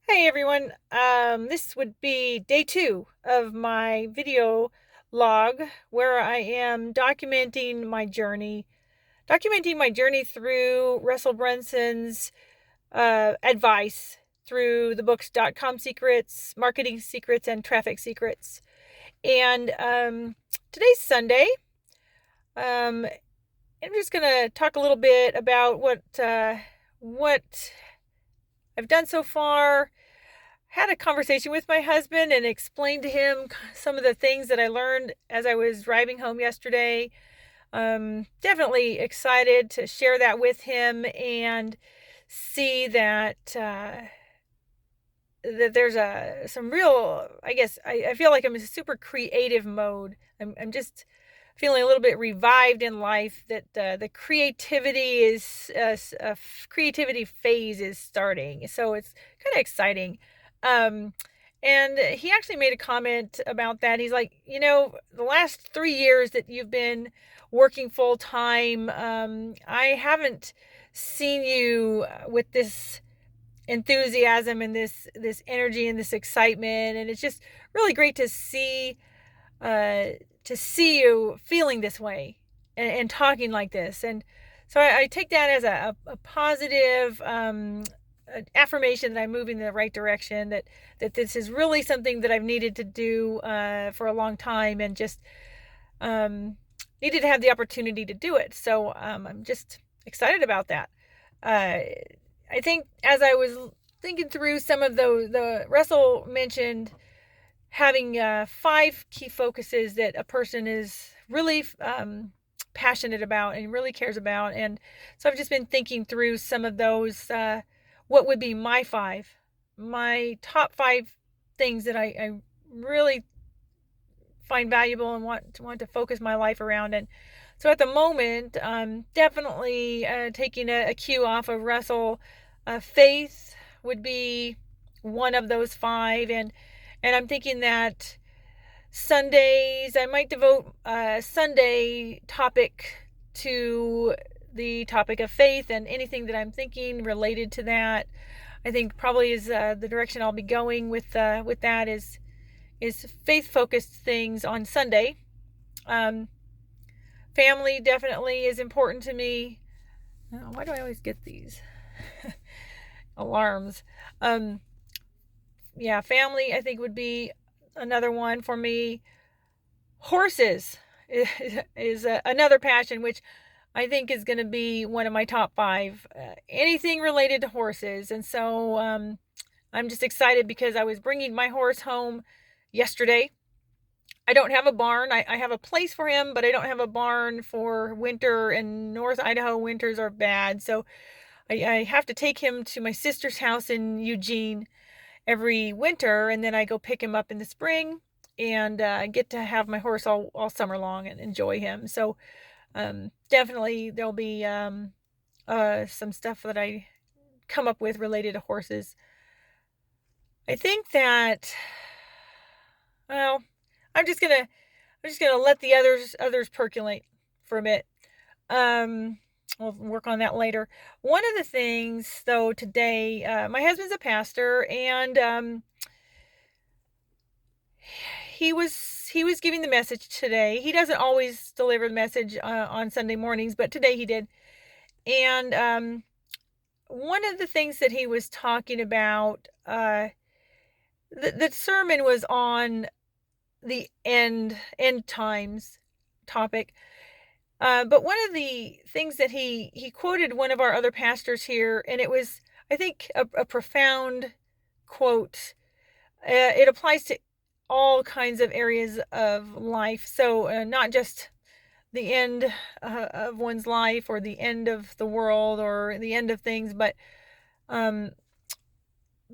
Hey everyone, this would be day 2 of my video log where I am documenting my journey through Russell Brunson's advice through the books .com Secrets, Marketing Secrets, and Traffic Secrets. And today's Sunday. I'm just gonna talk a little bit about what I've done so far. Had a conversation with my husband and explained to him some of the things that I learned as I was driving home yesterday. Definitely excited to share that with him and see that there's some real, I feel like I'm in a super creative mode. I'm just feeling a little bit revived in life, that the creativity phase is starting, so it's kind of exciting. um and he actually made a comment about that. He's like, the last 3 years that you've been working full time, I haven't seen you with this enthusiasm and this energy and this excitement, and it's just really great uh to see you feeling this way and talking like this. And so I take that as a positive affirmation that I'm moving in the right direction, that this is really something that I've needed to do for a long time, and just needed to have the opportunity to do it. So I'm just excited about that. uh, I think as I was thinking through some of the Russell mentioned having 5 key focuses that a person is really passionate about and really cares about. And so I've just been thinking through some of those. What would be my top 5 things that I really find valuable and want to focus my life around. And so at the moment, definitely taking a cue off of Russell. Faith would be one of those 5, and I'm thinking that Sundays I might devote a Sunday topic to the topic of faith, and anything that I'm thinking related to that. I think probably is the direction I'll be going with that is faith focused things on Sunday. Um, Family definitely is important to me. Oh, why do I always get these alarms? Um, yeah, family I think would be another one for me. Horses is another passion, which I think is going to be one of my top 5. Anything related to horses. And so I'm just excited because I was bringing my horse home yesterday. I don't have a barn. I have a place for him, but I don't have a barn for winter, and North Idaho winters are bad. So I have to take him to my sister's house in Eugene every winter, and then I go pick him up in the spring, and get to have my horse all summer long and enjoy him. So definitely there'll be some stuff that I come up with related to horses. I think that, well, I'm just gonna let the others percolate for a bit. Um, we'll work on that later. One of the things, though, today, my husband's a pastor, and he was giving the message today. He doesn't always deliver the message on Sunday mornings, but today he did. And one of the things that he was talking about, the sermon was on the end times topic. But one of the things that he quoted one of our other pastors here, and it was, I think, a profound quote. It applies to all kinds of areas of life. So not just the end of one's life, or the end of the world, or the end of things, but um,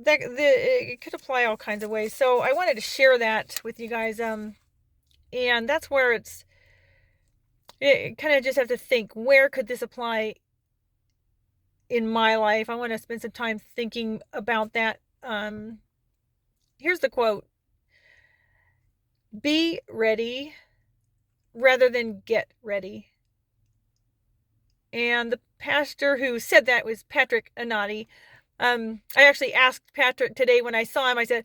it could apply all kinds of ways. So I wanted to share that with you guys. And that's where it kind of just have to think, where could this apply in my life? I want to spend some time thinking about that. Here's the quote: "Be ready rather than get ready." And the pastor who said that was Patrick Anati. I actually asked Patrick today when I saw him, I said,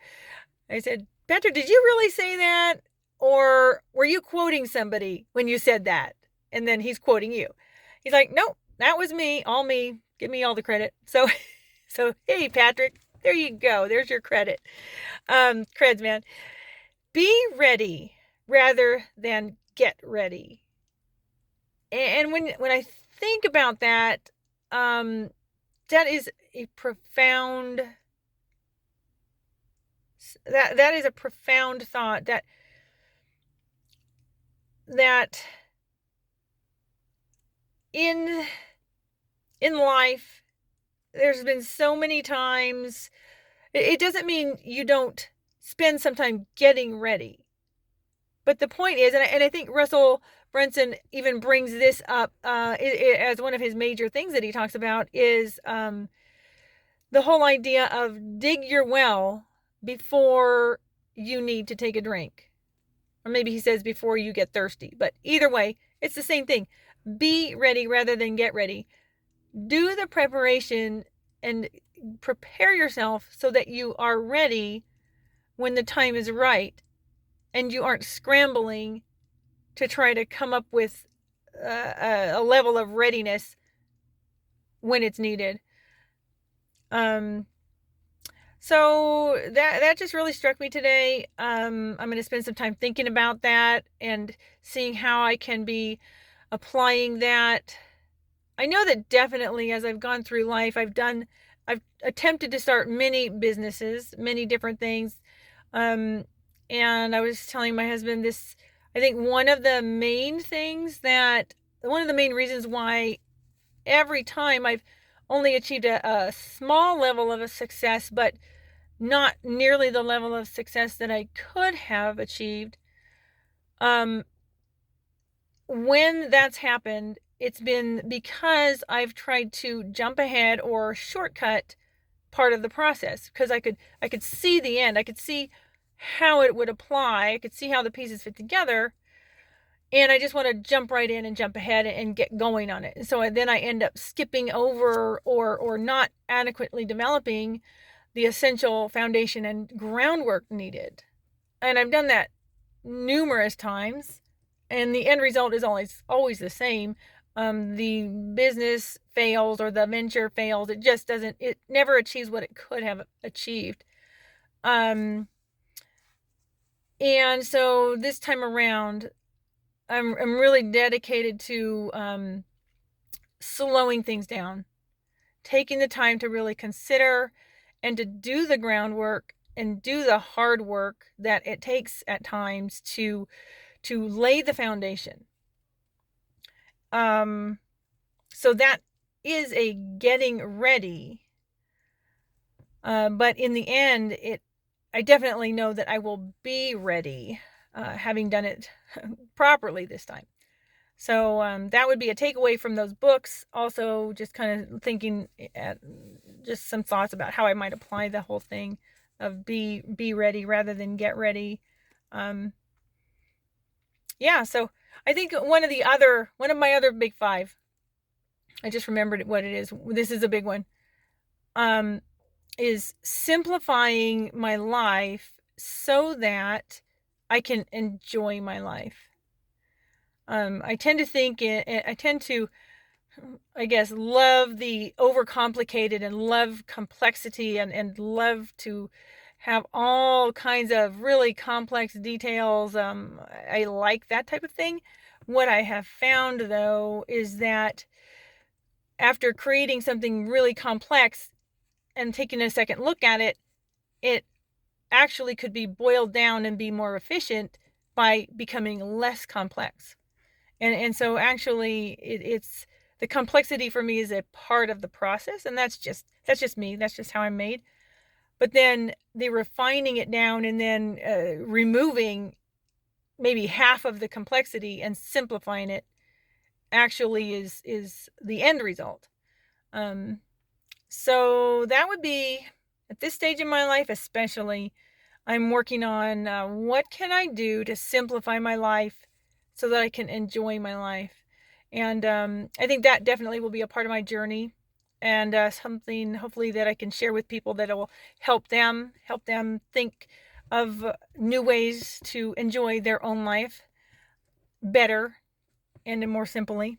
Patrick, did you really say that? Or were you quoting somebody when you said that? And then he's quoting you. He's like, nope, that was me, all me. Give me all the credit. So, so hey, Patrick, there you go. There's your credit. Creds, man. Be ready rather than get ready. And when I think about that, that is a profound that is a profound thought that in life there's been so many times. It doesn't mean you don't spend some time getting ready, but the point is, and I think Russell Brunson even brings this up as one of his major things that he talks about, is the whole idea of dig your well before you need to take a drink. Or maybe he says before you get thirsty. But either way, it's the same thing. Be ready rather than get ready. Do the preparation and prepare yourself so that you are ready when the time is right and you aren't scrambling to try to come up with a level of readiness when it's needed. So that just really struck me today. I'm going to spend some time thinking about that and seeing how I can be applying that. I know that definitely as I've gone through life, I've attempted to start many businesses, many different things. And I was telling my husband this, I think one of the main reasons why every time I've only achieved a small level of a success, but not nearly the level of success that I could have achieved. When that's happened, it's been because I've tried to jump ahead or shortcut part of the process, because I could see the end. I could see how it would apply. I could see how the pieces fit together. And I just want to jump right in and jump ahead and get going on it. And so then I end up skipping over or not adequately developing the essential foundation and groundwork needed. And I've done that numerous times, and the end result is always the same. The business fails or the venture fails. It never achieves what it could have achieved. And so this time around, I'm really dedicated to slowing things down, taking the time to really consider and to do the groundwork and do the hard work that it takes at times to lay the foundation. So that is a getting ready. But in the end, I definitely know that I will be ready, having done it properly this time. So that would be a takeaway from those books. Also, just kind of thinking at just some thoughts about how I might apply the whole thing of be ready rather than get ready. Yeah, so I think one of my other big five, I just remembered what it is. This is a big one. Is simplifying my life so that I can enjoy my life. I tend to, I guess, love the overcomplicated and love complexity and love to have all kinds of really complex details. I like that type of thing. What I have found, though, is that after creating something really complex and taking a second look at it, it actually could be boiled down and be more efficient by becoming less complex. And so actually it's the complexity for me is a part of the process, and that's just me. That's just how I'm made. But then the refining it down and then removing maybe half of the complexity and simplifying it actually is the end result. So that would be, at this stage in my life especially, I'm working on what can I do to simplify my life so that I can enjoy my life. And I think that definitely will be a part of my journey and something hopefully that I can share with people that will help them think of new ways to enjoy their own life better and more simply.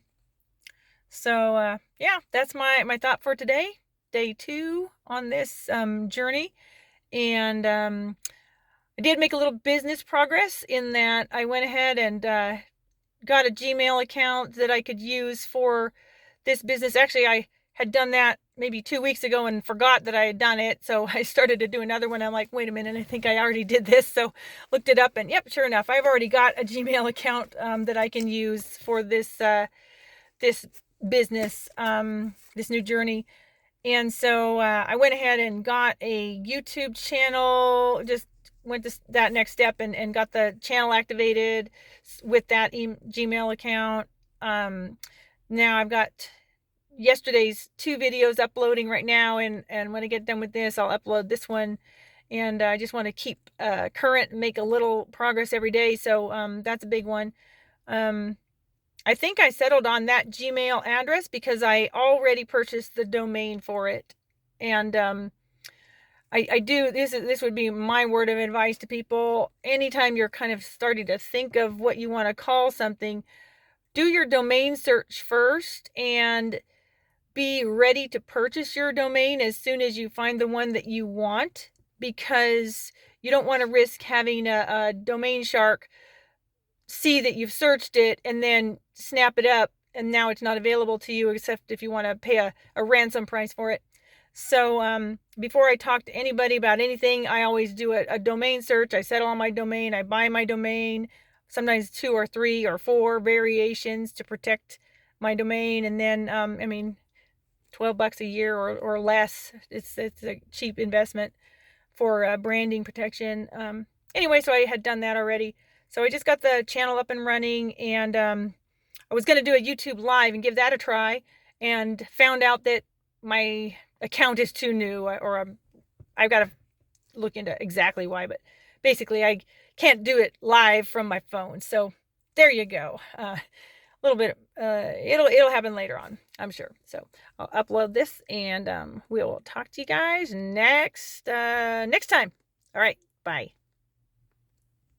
So yeah, that's my thought for today, day 2 on this journey. And I did make a little business progress in that I went ahead and got a Gmail account that I could use for this business. Actually, I had done that maybe 2 weeks ago and forgot that I had done it. So I started to do another one. I'm like, wait a minute, I think I already did this. So looked it up, and yep, sure enough, I've already got a Gmail account that I can use for this this business, this new journey. And so I went ahead and got a YouTube channel, just went to that next step and got the channel activated with that Gmail account. Now I've got yesterday's 2 videos uploading right now, and when I get done with this, I'll upload this one. And I just want to keep current and make a little progress every day. So that's a big one. I think I settled on that Gmail address because I already purchased the domain for it. And I do, this would be my word of advice to people. Anytime you're kind of starting to think of what you want to call something, do your domain search first and be ready to purchase your domain as soon as you find the one that you want, because you don't want to risk having a domain shark see that you've searched it and then snap it up, and now it's not available to you except if you want to pay a ransom price for it. So before I talk to anybody about anything, I always do a domain search. I settle on my domain, I buy my domain, sometimes 2 or 3 or 4 variations to protect my domain. And then I mean, $12 a year or less, it's a cheap investment for branding protection. Anyway, so I had done that already. So I just got the channel up and running, and I was going to do a YouTube live and give that a try, and found out that my account is too new, or I've got to look into exactly why, but basically I can't do it live from my phone. So there you go. A little bit, it'll happen later on, I'm sure. So I'll upload this, and we'll talk to you guys next time. All right, bye.